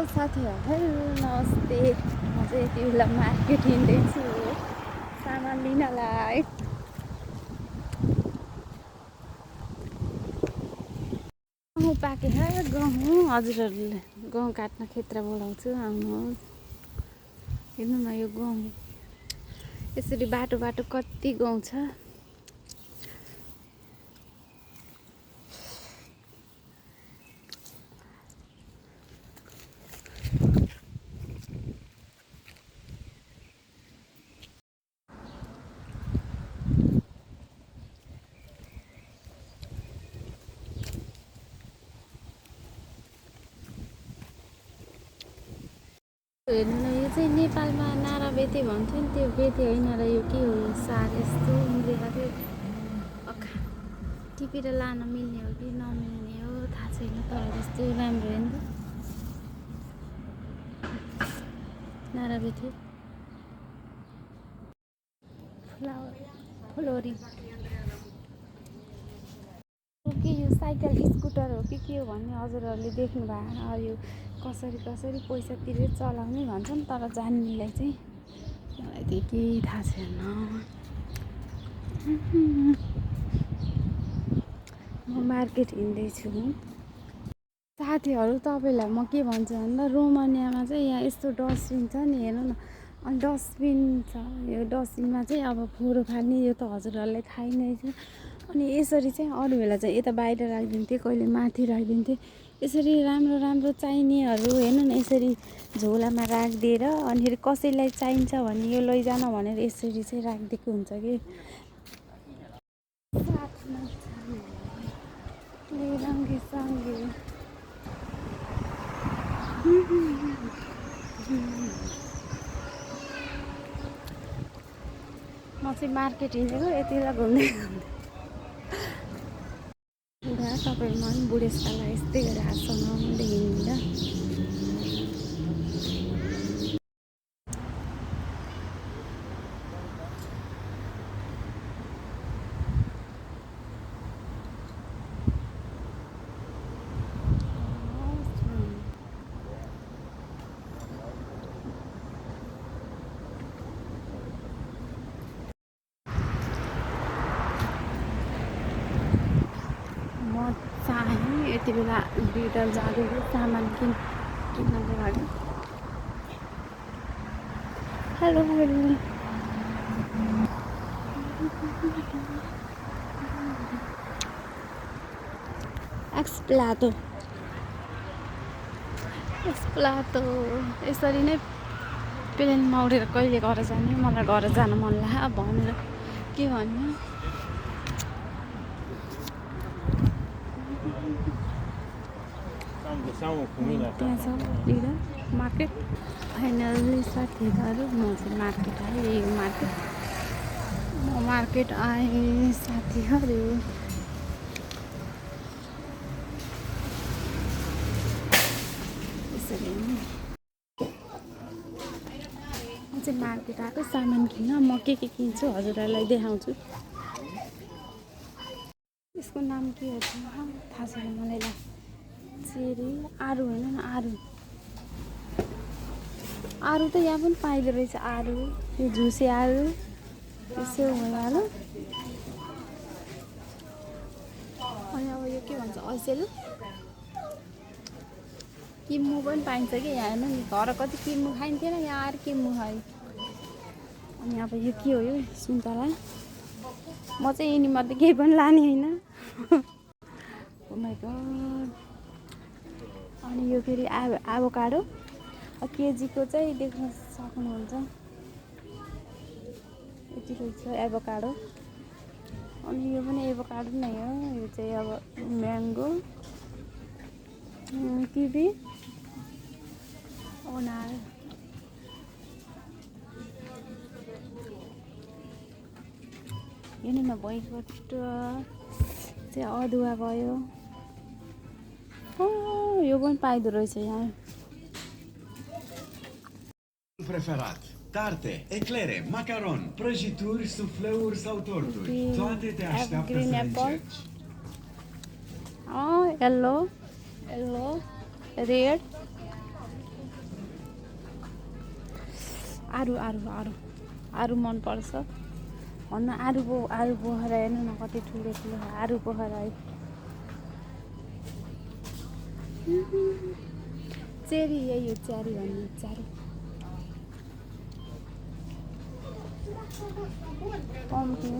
साथीहरू, हेलो नमस्ते। म चाहिँ यति बेला मार्केट हिँड्दैछु सामान लिनलाई। गहुँ पाके गहुँ हजुरहरूले गहुँ काट्न खेत्र बोलाउँछु, आउनुहोस् हेर्नु न यो गहुँ। यसरी बाटो बाटो कति गहुँ छ। हेर्नु न, यो चाहिँ नेपालमा नारा बेते भन्थ्यो नि, त्यो बेते होइन र यो के हो, यो साग यस्तो मिलेर चाहिँ टिपेर लान मिल्ने हो कि नमिल्ने हो थाहा छैन, तर जस्तो राम्रो होइन नारा बेते फ्लोरिङ के यो साइकल स्कुटर हो कि के हो भन्ने हजुरहरूले देख्नु भएको। यो कसरी कसरी पैसा तिरेर चलाउने भन्छन्, तर जान्नेलाई चाहिँ मलाई त्यो केही थाहा छैन। म मार्केट हिँड्दैछु साथीहरू। तपाईँलाई म के भन्छु भन्दा, रोमानियामा चाहिँ यहाँ यस्तो डस्टबिन छ नि, हेर्नु न। अनि डस्टबिन छ, यो डस्टबिनमा चाहिँ अब फोहोर फाल्ने, यो त हजुरहरूलाई थाहै नै छ। अनि यसरी चाहिँ अरू बेला चाहिँ यता बाहिर राखिदिन्थेँ, कहिले माथि राखिदिन्थेँ। यसरी राम्रो राम्रो चाहिनेहरू हेर्नु न, यसरी झोलामा राखिदिएर अनि फेरि कसैलाई चाहिन्छ भने यो लैजान भनेर यसरी चाहिँ राखिदिएको हुन्छ कि। साथमा सँगै म चाहिँ मार्केट हिँडेको यति बेला घुम्दै घुम्दै तपाईँमा पनि बुढेसकाललाई यस्तै गरेर हातसँग हिँड्दा चाहेँ यति बेला डिटल जाँदैछु सामान किन्नको लागि। हेलो हेलो एक्सप्लातो यसरी नै प्लेनमा उडेर कहिले घर जाने, मलाई घर जान मन लाग्यो भनेर के भन्नु। त्यहाँ छ लिडर मार्केट। फाइनल्ली साथीहरू म चाहिँ मार्केट आएँ, यही मार्केट। म मार्केट आएँ साथीहरू। यसरी म चाहिँ मार्केट आएको सामान किन्न। म के किन्छु हजुरहरूलाई देखाउँछु। यसको नाम के हो थाहा छैन मलाई। चेरी आरू होइन न, आरू त यहाँ पनि पाइँदो रहेछ। आरू यो झुसे आरू, त्यसो होला आलु। अनि अब यो के भन्छ, ऐसेल किम्मु पनि पाइन्छ कि यहाँ। हेर्नु नि, घर कति किम्मु खाइन्थेन, यहाँ आएर किम्मु खायो। अनि अब यो के हो, यो सुन्तला। म चाहिँ यिनीमध्ये केही पनि लाने होइन। ओ माइ गड। अनि यो फेरि एभोकाडो केजीको चाहिँ देख्न सक्नुहुन्छ, यति रहेछ एभोकाडो। अनि यो पनि एभोकाडो नै हो। यो चाहिँ अब म्याङ्गो, किवी, अनार। हेर्नु न, भइगट चाहिँ अदुवा भयो। यो पनि पाइँदो रहेछ यहाँ। Preferat. Tarte, eclere, macaron, prăjituri, sufleuri sau torturi. Toate te așteaptă să le încerci. Yellow, red, आरु आरु आरु आरु मनपर्छ भन्नु आरु पोखरा हेर्नु न कति ठुलो ठुलो आरु पोखरा है चेरी यही हो च्यारी भन्नु च्यारी पम्किन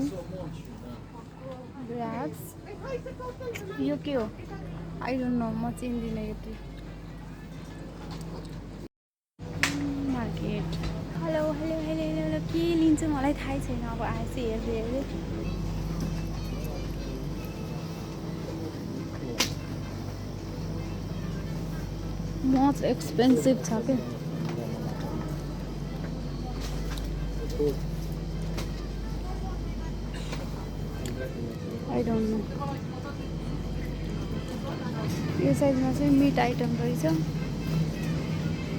ग्राप्स यो के हो आई डोन्ट नो म चिन्दिनँ यो के market hello hello hello hello के लिन्छु मलाई थाहै छैन अब आएपछि हेर्दै हेर्दै मच एक्सपेन्सिभ छ क्या आई डोन्ट नो यो साइडमा चाहिँ मिट आइटम रहेछ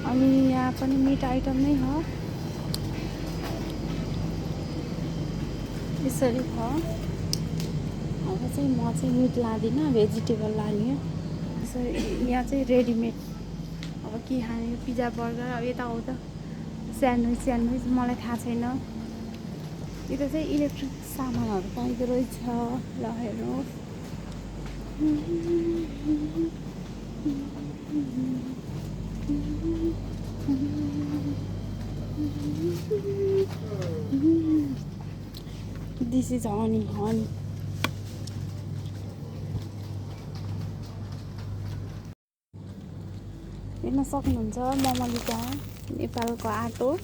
अनि यहाँ पनि मिट आइटम नै हो यसरी छ अब चाहिँ म चाहिँ मिट लाँदिनँ भेजिटेबल लाने यसरी यहाँ चाहिँ रेडिमेड अब के खाने पिज्जा बर्गर अब यताउता स्यान्डविच मलाई थाहा छैन यता चाहिँ इलेक्ट्रिक सामानहरू पाइँदो रहेछ ल हेर्नुहोस् दिस इज हनी हेर्न सक्नुहुन्छ ममलिका नेपालको आँटो 1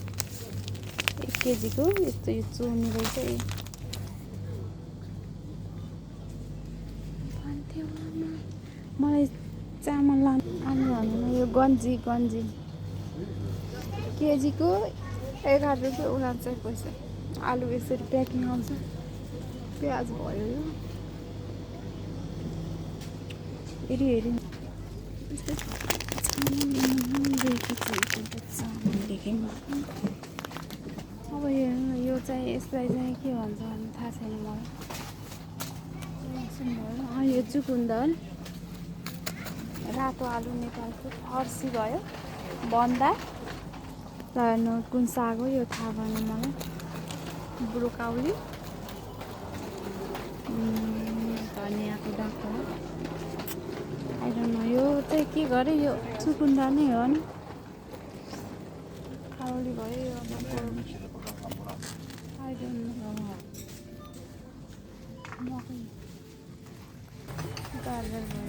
केजीको यस्तो यो चुर्नी रहेछ मलाई चामल लानु यो गन्जी केजीको 11 रुपियाँ 69 पैसा आलु यसरी प्याकिङ आउँछ प्याज भयो यो हेरी अब यो चाहिँ यसलाई चाहिँ के भन्छ भने थाहा छैन मलाई यो चुकुन्दर रातो आलु नेपालको फर्सी भयो बन्दा र कुन साग हो यो थाहा भएन मलाई ब्रोकाउली धनियाँको डाँठो आई डोन्ट नो यो चाहिँ के गरे यो चुकुन्दर नै हो नि काउली भयो यो आई डोन्ट नो मकै गाजर भयो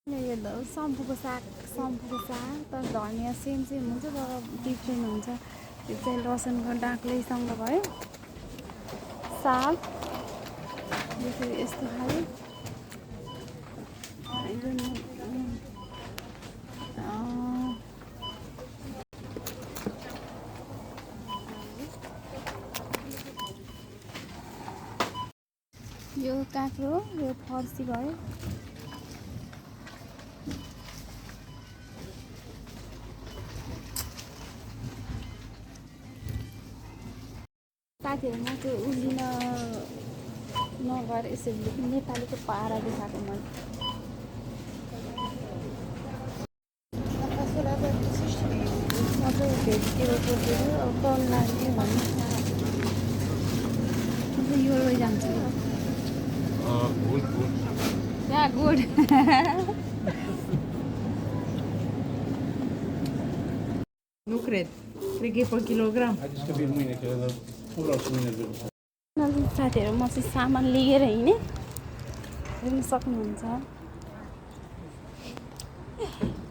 यो सम्पूको साग तर धनियाँ सेम हुन्छ तर डिफ्रेन्ट हुन्छ यो चाहिँ लसुनको डाँक्लैसँग भयो साग यस्तो खाले यो काँक्रो यो फर्सी भयो साथीहरूमा त्यो उल्लिन नगएर यसरी नेपालीको पारा देखाएको मैले सबै भेजिटेबल रोटीहरू अब कल लाग्ने भन्ने यो जान्छ good Nu cred. Cred că e pe kilogram. साथीहरू म चाहिँ सामान लिएर हिँडेँ हेर्न सक्नुहुन्छ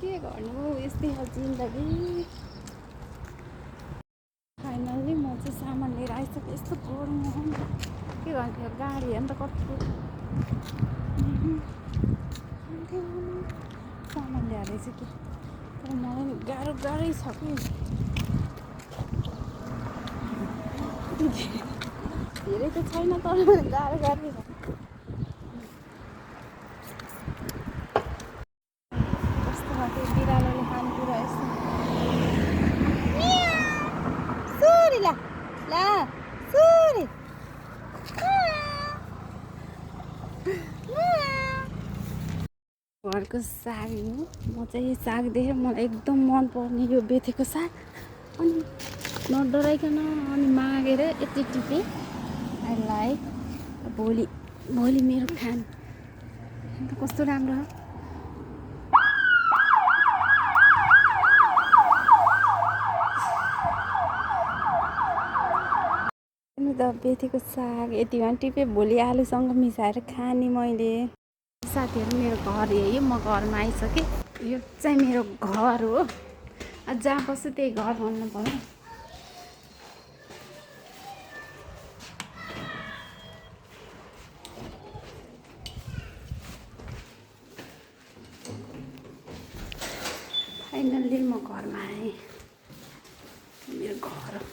के गर्नु यस्तै हो जिन्दगी फाइनल्ली म चाहिँ सामान लिएर आइसकेँ यस्तो गरम हो के गर्नु गाडी हेर्नु त कस्तो सामान ल्याएर चाहिँ के तर मलाई गाह्रै छ कि धेरै त छैन तर गाह्रो छ कस्तो खालको बिरालोले खानेकुरा यस्तो सुरी ला सुरी घरको साग हो। म चाहिँ यो साग देखेर मलाई एकदम मनपर्ने यो बेथेको साग। अनि नडराइकन अनि मागेर यति टिपेँ। I like. भोलि मेरो खान अन्त कस्तो राम्रो हो। त बेथेको साग यतिमा टिपेँ। भोलि आलुसँग मिसाएर खाने मैले। साथीहरू मेरो घर यही हो। म घरमा आइसकेँ। यो चाहिँ मेरो घर हो। जहाँ बस्छु त्यही घर भन्नु पर्यो। फाइनल्ली म घरमा आएँ। मेरो घर हो।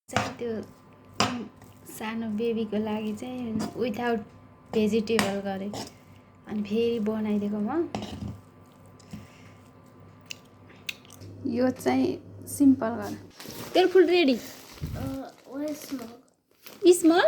चाहिँ त्यो सानो बेबीको लागि चाहिँ विदाउट भेजिटेबल गरेँ। अनि फेरि बनाइदिएको म। यो चाहिँ सिम्पल गरेँ। तेरो फुल रेडी। स्मल